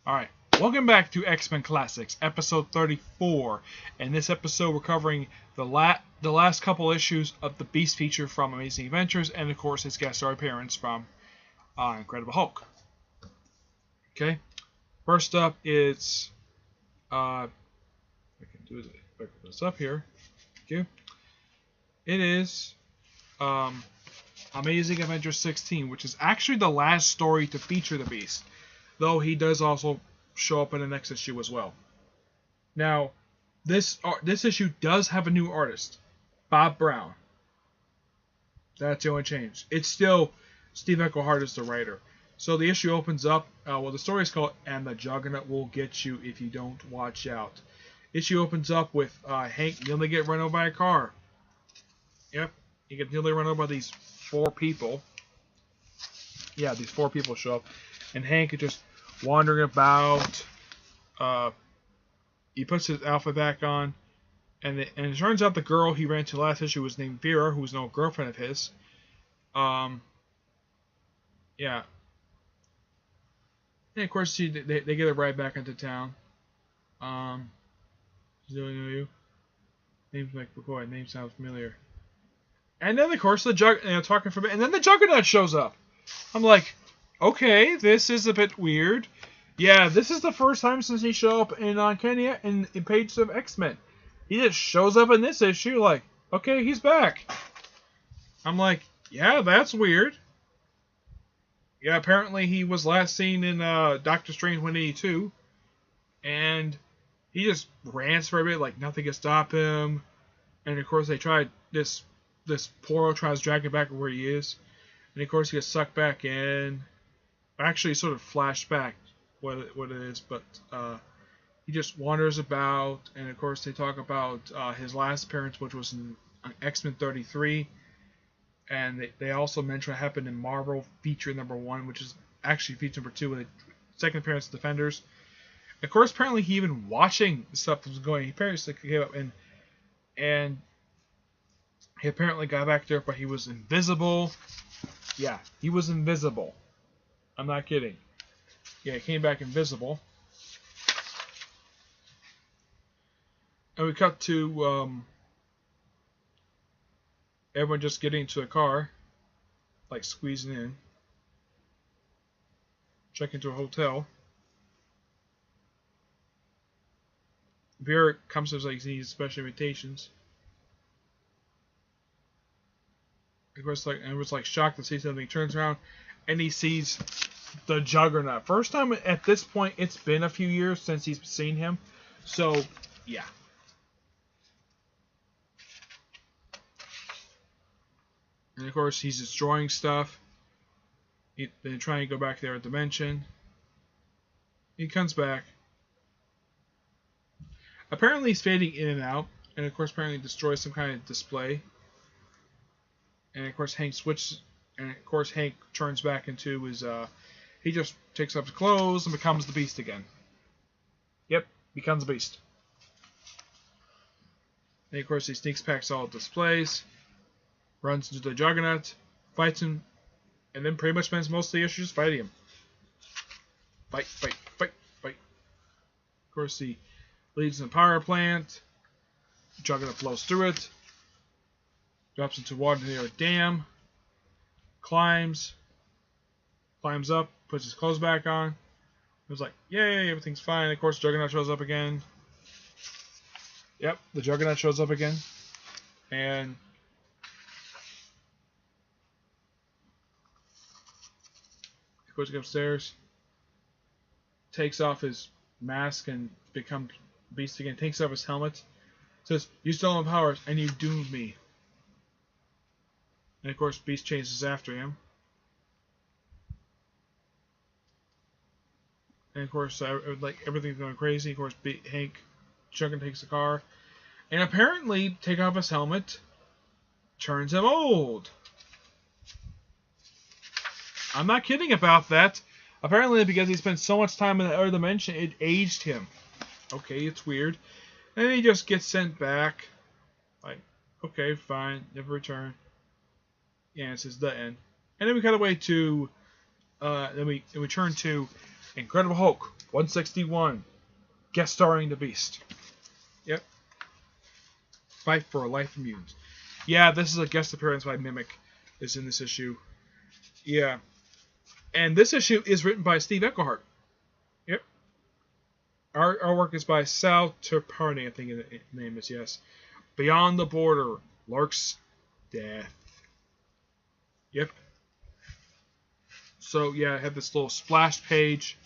Alright, welcome back to X-Men Classics, episode 34. In this episode, we're covering the last couple issues of the Beast feature from Amazing Adventures, and of course, his guest star appearance from Incredible Hulk. Okay, first up is, I can do it, pick this up here. Thank you. It is Amazing Adventures 16, which is actually the last story to feature the Beast, though he does also show up in the next issue as well. Now, this issue does have a new artist, Bob Brown. That's the only change. It's still Steve Englehart is the writer. So the issue opens up. The story is called "And the Juggernaut Will Get You If You Don't Watch Out." Issue opens up with Hank nearly get run over by a car. Yep, he gets nearly run over by these four people. Yeah, these four people show up, and Hank is just wandering about. He puts his outfit back on, and it turns out the girl he ran to last issue was named Vera, who was no girlfriend of his. Yeah. And of course, they get a ride back into town. Does anyone know you? Name's like McCoy. Name sounds familiar. And then, of course, talking for a bit, and then the Juggernaut shows up. I'm like, okay, this is a bit weird. Yeah, this is the first time since he showed up in Uncanny in Pages of X-Men. He just shows up in this issue, like, okay, he's back. I'm like, yeah, that's weird. Yeah, apparently he was last seen in Doctor Strange 182, and he just rants for a bit, like nothing can stop him. And of course, they tried this Poro tries to drag him back where he is, and of course he gets sucked back in. Actually, sort of flashback what it is, but he just wanders about, and of course they talk about his last appearance, which was in X-Men 33, and they also mention what happened in Marvel feature number 1, which is actually feature number 2, with the second appearance of Defenders. Of course, apparently he even watching the stuff that was going. He apparently came up and he apparently got back there, but he was invisible. Yeah, he was invisible. I'm not kidding. Yeah, he came back invisible. And we cut to everyone just getting into a car, like squeezing in. Check into a hotel. Vera comes to us like he needs special invitations. Of course, like everyone's like shocked to see something. He turns around and he sees the Juggernaut. First time at this point, it's been a few years since he's seen him. So, yeah. And of course, he's destroying stuff. Then trying to go back there at Dimension. He comes back. Apparently, he's fading in and out. And of course, apparently destroys some kind of display. And of course, Hank switches. And of course, Hank turns back into his. He just takes off his clothes and becomes the Beast again. Yep, becomes the Beast. And of course, he sneaks past all displays, runs into the Juggernaut, fights him, and then pretty much spends most of the issue just fighting him. Fight, fight, fight, fight. Of course, he leads in the power plant. Juggernaut blows through it. Drops into water near a dam. Climbs up, puts his clothes back on. It was like, yay, everything's fine. Of course, Juggernaut shows up again. Yep, the Juggernaut shows up again. And he goes upstairs, takes off his mask and becomes Beast again, takes off his helmet, says, "You stole my powers and you doomed me." And of course, Beast chases after him. And of course, like everything's going crazy. Of course, Hank Juggernaut takes the car, and apparently, take off his helmet turns him old. I'm not kidding about that. Apparently, because he spent so much time in the other dimension, it aged him. Okay, it's weird. And he just gets sent back. Like, okay, fine, never return. Yeah, this is the end. And then we cut away to, then we turn to Incredible Hulk 161, guest starring the Beast. Yep. Fight for a Life of Mutants. Yeah, this is a guest appearance by Mimic. Is in this issue. Yeah. And this issue is written by Steve Englehart. Yep. Our work is by Sal Terparni, I think the name is, yes. Beyond the Border, Lark's Death. Yep. So, yeah, I have this little splash page.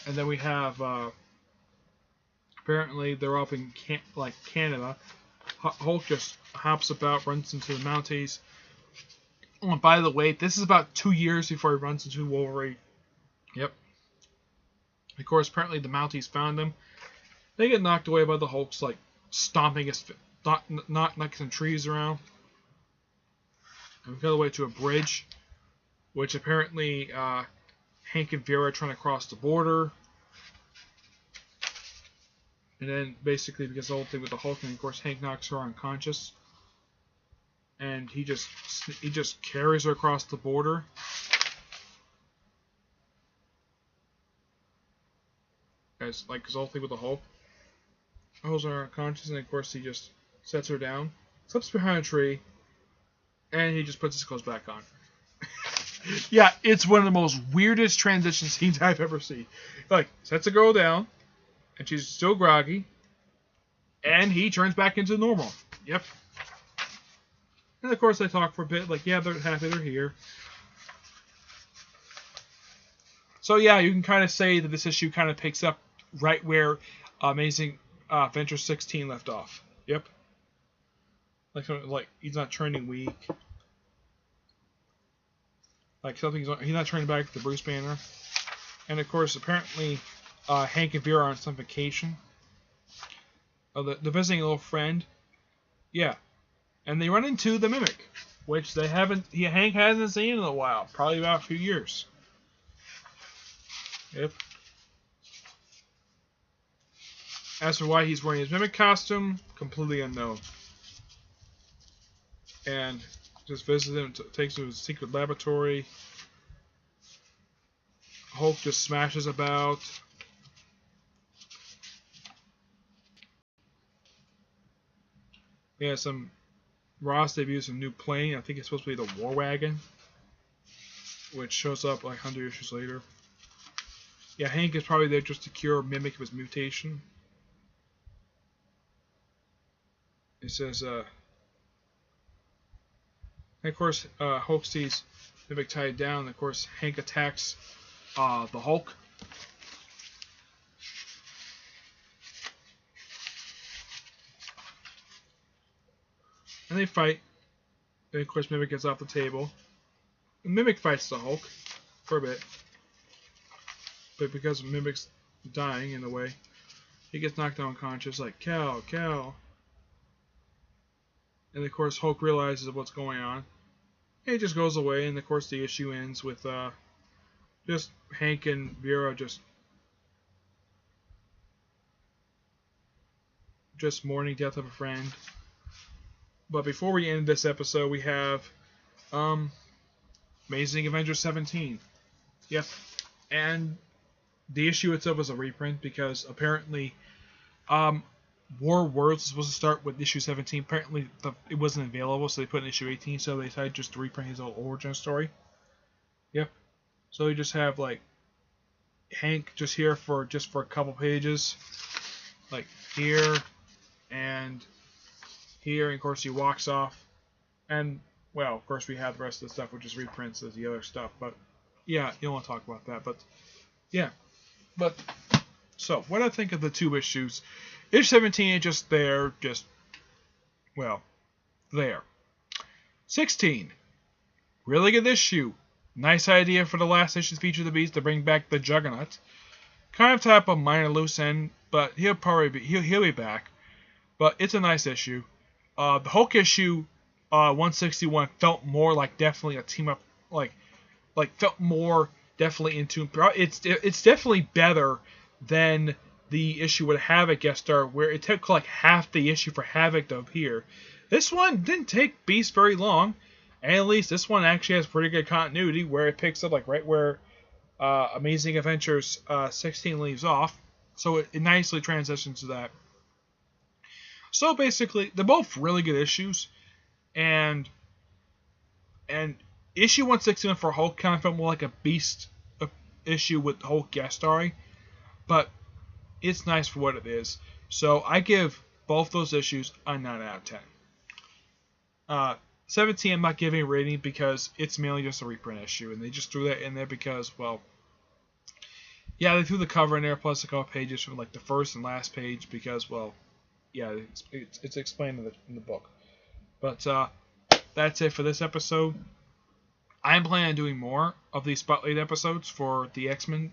And then we have, apparently they're up in Canada. Hulk just hops about, runs into the Mounties. Oh, and by the way, this is about 2 years before he runs into Wolverine. Yep. Of course, apparently the Mounties found him. They get knocked away by the Hulks, like stomping his, knocking some trees around. And we go away to a bridge, which apparently Hank and Vera are trying to cross the border. And then basically because the whole thing with the Hulk, and of course Hank knocks her unconscious. And he just carries her across the border. As like his whole thing with the Hulk. Holds her unconscious, and of course he just sets her down, slips behind a tree, and he just puts his clothes back on. Yeah, it's one of the most weirdest transition scenes I've ever seen. Like, sets a girl down, and she's still groggy, and he turns back into normal. Yep. And of course they talk for a bit, like, yeah, they're happy they're here. So yeah, you can kind of say that this issue kind of picks up right where Amazing Adventure 16 left off. Yep. Like he's not trending weak. Like he's not trending back to Bruce Banner. And of course, apparently, Hank and Vera are on some vacation. They're visiting a little friend. Yeah. And they run into the Mimic, which Hank hasn't seen in a while, probably about a few years. Yep. As for why he's wearing his Mimic costume, completely unknown. And just visits him, takes him to his secret laboratory. Hulk just smashes about. Yeah, Ross debuts a new plane. I think it's supposed to be the War Wagon, which shows up like 100 issues later. Yeah, Hank is probably there just to cure Mimic of his mutation. It says, and of course, Hulk sees Mimic tied down. And of course, Hank attacks the Hulk. And they fight. And of course, Mimic gets off the table. And Mimic fights the Hulk for a bit. But because Mimic's dying in a way, he gets knocked unconscious, like, Cal, Cal. And of course, Hulk realizes what's going on. And he just goes away, and of course, the issue ends with just Hank and Vera just mourning death of a friend. But before we end this episode, we have Amazing Avengers 17. Yep. And the issue itself is a reprint because apparently War Worlds was supposed to start with issue 17. Apparently it wasn't available, so they put in issue 18, so they decided just to reprint his old origin story. Yep. So you just have like Hank just here for a couple pages. Like here and here, and of course he walks off. And well, of course we have the rest of the stuff which is reprints as the other stuff, but yeah, you don't want to talk about that, but yeah. But so what I think of the two issues. Issue 17 is just there, there. 16. Really good issue. Nice idea for the last issue's Feature the Beast to bring back the Juggernaut. Kind of type a minor loose end, but he'll be back. But it's a nice issue. The Hulk issue 161 felt more like definitely a team up, like felt more definitely into. It's definitely better than the issue with Havoc guest star, where it took like half the issue for Havoc to appear. This one didn't take Beast very long, and at least this one actually has pretty good continuity, where it picks up like right where Amazing Adventures 16 leaves off. So it nicely transitions to that. So basically, they're both really good issues, and issue 161 for Hulk kind of felt more like a Beast issue with Hulk guest starring, but it's nice for what it is. So I give both those issues a 9 out of 10. 17 I'm not giving a rating because it's mainly just a reprint issue, and they just threw that in there because, well, yeah, they threw the cover in there plus a couple pages from like the first and last page because, well, yeah, it's explained in the book. But that's it for this episode. I'm planning on doing more of these Spotlight episodes for the X-Men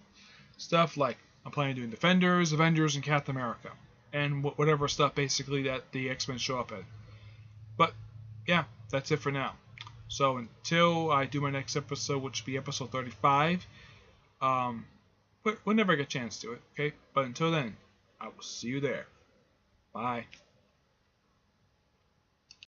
stuff. Like, I'm planning on doing Defenders, Avengers, and Captain America. And whatever stuff, basically, that the X-Men show up in. But, yeah, that's it for now. So, until I do my next episode, which will be episode 35, whenever I get a chance to it, okay? But until then, I will see you there. Bye.